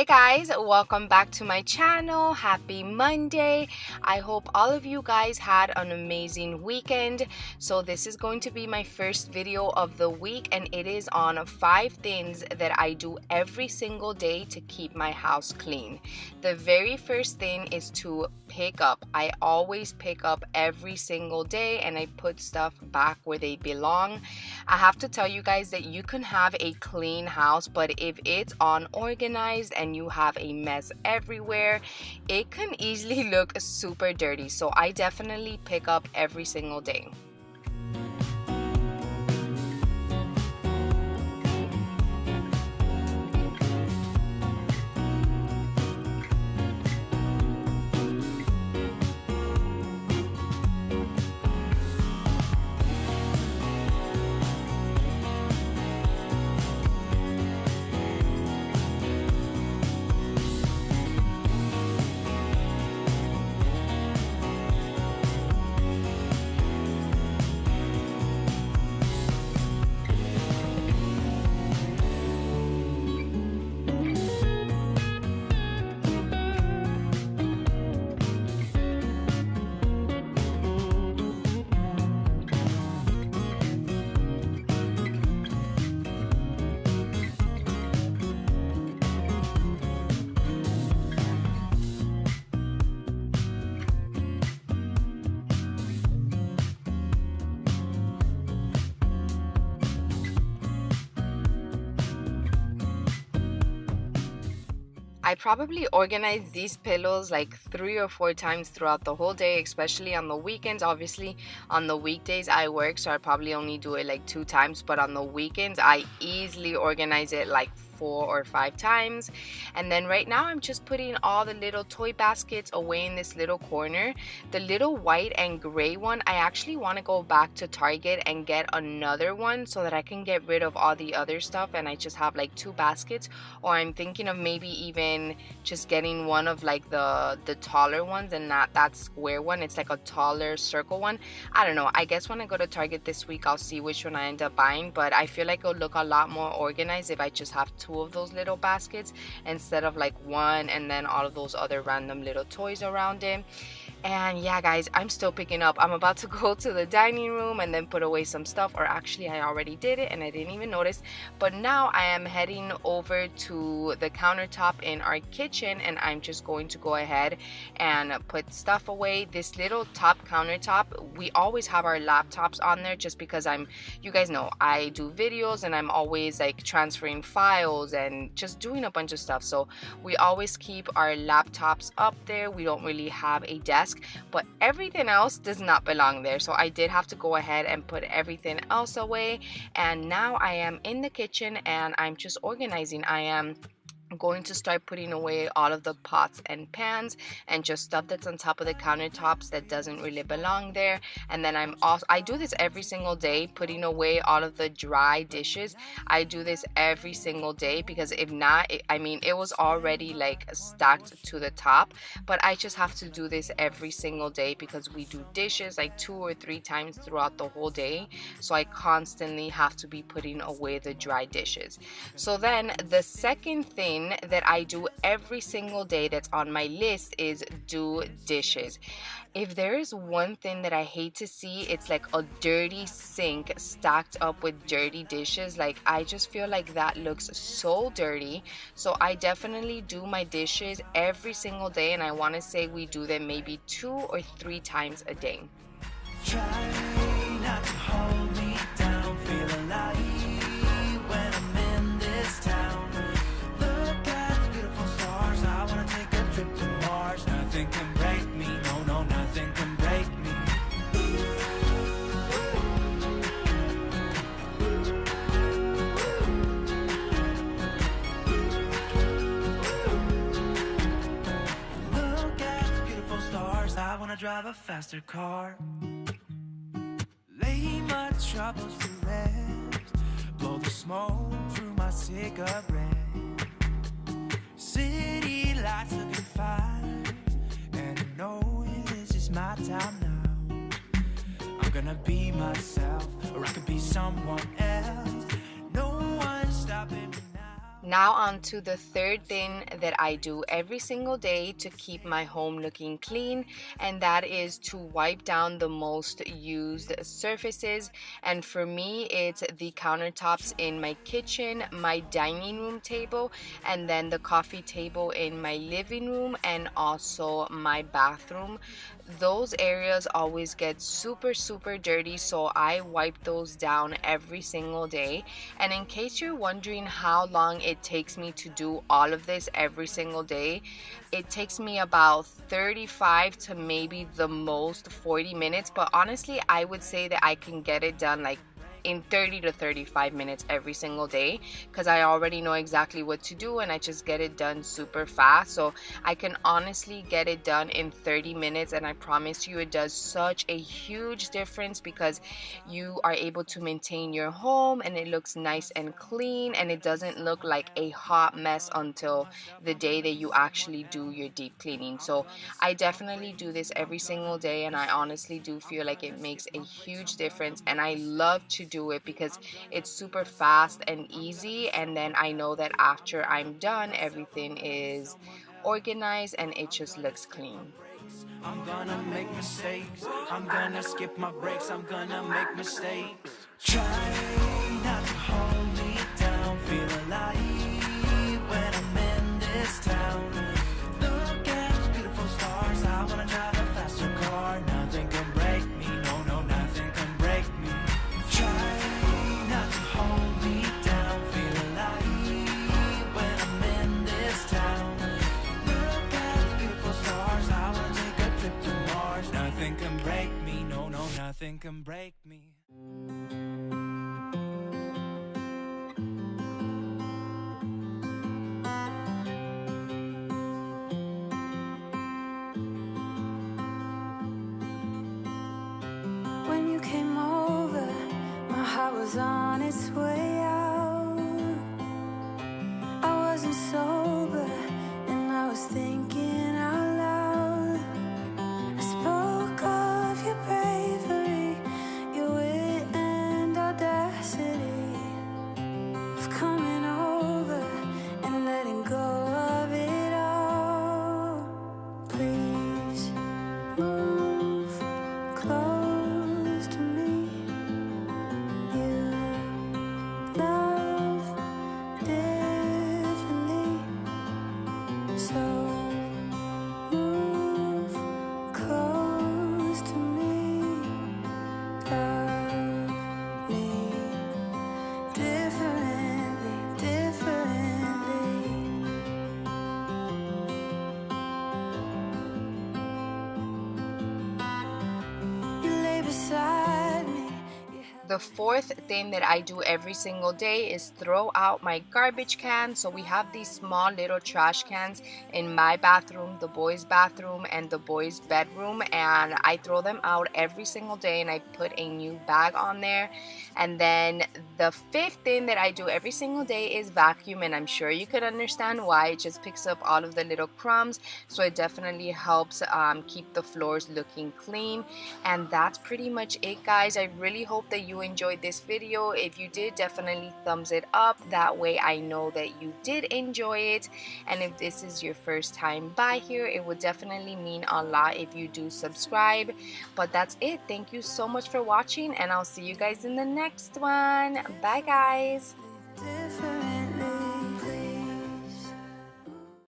guys, welcome back to my channel. Happy Monday. I hope all of you guys had an amazing weekend. So this is going to be my first video of the week, and it is on 5 things that I do every single day to keep my house clean. The very first thing is to pick up. I always pick up every single day and I put stuff back where they belong. I have to tell you guys that you can have a clean house, but if it's unorganized and you have a mess everywhere, it can easily look super dirty. So I definitely pick up every single day. I probably organize these pillows like 3 or 4 times throughout the whole day, especially on the weekends. Obviously, on the weekdays I work, so I probably only do it like 2 times, but on the weekends I easily organize it like 4 or 5 times. And then right now I'm just putting all the little toy baskets away in this little corner. The little white and gray one, I actually want to go back to Target and get another one so that I can get rid of all the other stuff and I just have like 2 baskets. Or I'm thinking of maybe even just getting one of like the taller ones and not that square one. It's like a taller circle one. I don't know. I guess when I go to Target this week I'll see which one I end up buying, but I feel like it'll look a lot more organized if I just have 2 of those little baskets instead of like 1 and then all of those other random little toys around it. And yeah guys, I'm still picking up. I'm about to go to the dining room and then put away some stuff, or actually I already did it and I didn't even notice. But now I am heading over to the countertop in our kitchen and I'm just going to go ahead and put stuff away. This little top countertop, we always have our laptops on there just because you guys know I do videos and I'm always like transferring files and just doing a bunch of stuff. So we always keep our laptops up there. We don't really have a desk, but everything else does not belong there. So I did have to go ahead and put everything else away. And now I am in the kitchen and I'm just organizing. I am going to start putting away all of the pots and pans and just stuff that's on top of the countertops that doesn't really belong there. And then I do this every single day, putting away all of the dry dishes. I do this every single day because if not, it was already like stacked to the top, but I just have to do this every single day because we do dishes like 2 or 3 times throughout the whole day. So I constantly have to be putting away the dry dishes. So then the second thing that I do every single day that's on my list is do dishes. If there is one thing that I hate to see, it's like a dirty sink stacked up with dirty dishes. Like I just feel like that looks so dirty. So I definitely do my dishes every single day, and I want to say we do them maybe 2 or 3 times a day. Try not to hold me down, feel alive when I'm in this town. Nothing can break me, no, nothing can break me. Look at the beautiful stars, I wanna drive a faster car. Lay my troubles to rest, blow the smoke through my cigarette. City lights looking fine, and I know this is my time now. I'm gonna be myself, or I could be someone else. No one's stopping me now. Now on to the third thing that I do every single day to keep my home looking clean, and that is to wipe down the most used surfaces. And for me, it's the countertops in my kitchen, my dining room table, and then the coffee table in my living room, and also my bathroom. Those areas always get super dirty, so I wipe those down every single day. And in case you're wondering how long it takes me to do all of this every single day, it takes me about 35 to maybe the most 40 minutes, but honestly I would say that I can get it done like in 30 to 35 minutes every single day, because I already know exactly what to do and I just get it done super fast. So I can honestly get it done in 30 minutes, and I promise you it does such a huge difference because you are able to maintain your home and it looks nice and clean, and it doesn't look like a hot mess until the day that you actually do your deep cleaning. So I definitely do this every single day, and I honestly do feel like it makes a huge difference, and I love to do it because it's super fast and easy, and then I know that after I'm done everything is organized and it just looks clean. I'm gonna make mistakes. I'm gonna skip my breaks. I'm gonna make mistakes. Try not to hold me down. Feel alive when I'm in this town. Look at those beautiful stars. I wanna drive a faster car. Nothing can break me. No, no, nothing can break me. Try not to hold me down. Feel alive when I'm in this town. Look at those beautiful stars. I wanna take a trip to Mars. Nothing can break me. No, no, nothing can break me. When you came over, my heart was on its way out. I wasn't sober, and I was thinking out loud. I spoke of your bravery, your wit and audacity, of coming over and letting go of it all. Please move close to me. You love differently, so move close to me. Love me differently, differently. You lay beside me. The fourth thing that I do every single day is throw out my garbage cans. So we have these small little trash cans in my bathroom, the boys' bathroom, and the boys' bedroom, and I throw them out every single day and I put a new bag on there. And then the fifth thing that I do every single day is vacuum, and I'm sure you could understand why. It just picks up all of the little crumbs, so it definitely helps keep the floors looking clean. And that's pretty much it, guys. I really hope that you enjoyed this video. If you did, definitely thumbs it up. That way I know that you did enjoy it. And if this is your first time by here, it would definitely mean a lot if you do subscribe. But that's it. Thank you so much for watching, and I'll see you guys in the next one. Bye, guys. Different.